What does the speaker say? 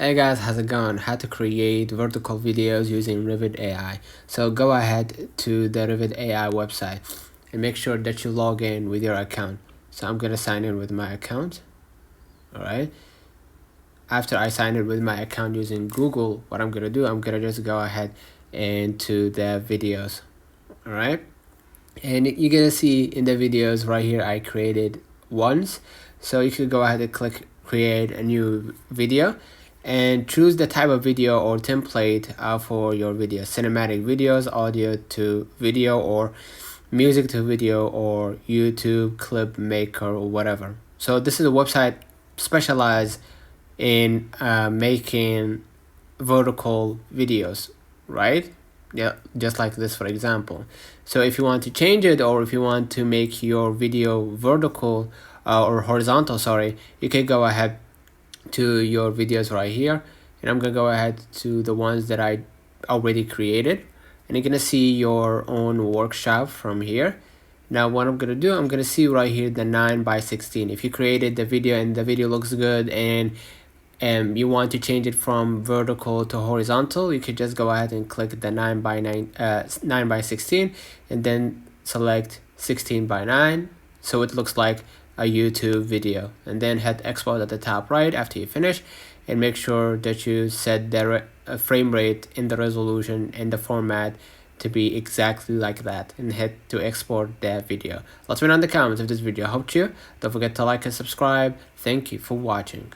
Hey guys, how's it going? How to create vertical videos using Revid AI. So go ahead to the Revid AI website and make sure that you log in with your account. So I'm gonna sign in with my account. Alright. After I sign in with my account using Google, what I'm gonna do, I'm gonna just go ahead into the videos. Alright. And you're gonna see in the videos right here I created ones. So you could go ahead and click create a new video and choose the type of video or template for your video: cinematic videos, audio to video, or music to video, or YouTube clip maker, or whatever. So this is a website specialized in making vertical videos, right? Yeah, just like this, for example. So if you want to change it, or if you want to make your video vertical or horizontal, sorry, you can go ahead to your videos right here, and I'm gonna go ahead to the ones that I already created, and you're gonna see your own workshop from here. Now what I'm gonna do, I'm gonna see right here the 9:16. If you created the video and the video looks good and you want to change it from vertical to horizontal, you could just go ahead and click the 9:16 and then select 16:9 so it looks like a YouTube video, and then hit export at the top right after you finish, and make sure that you set the frame rate in the resolution and the format to be exactly like that, and hit to export that video. Let's know in the comments if this video helped you. Don't forget to like and subscribe. Thank you for watching.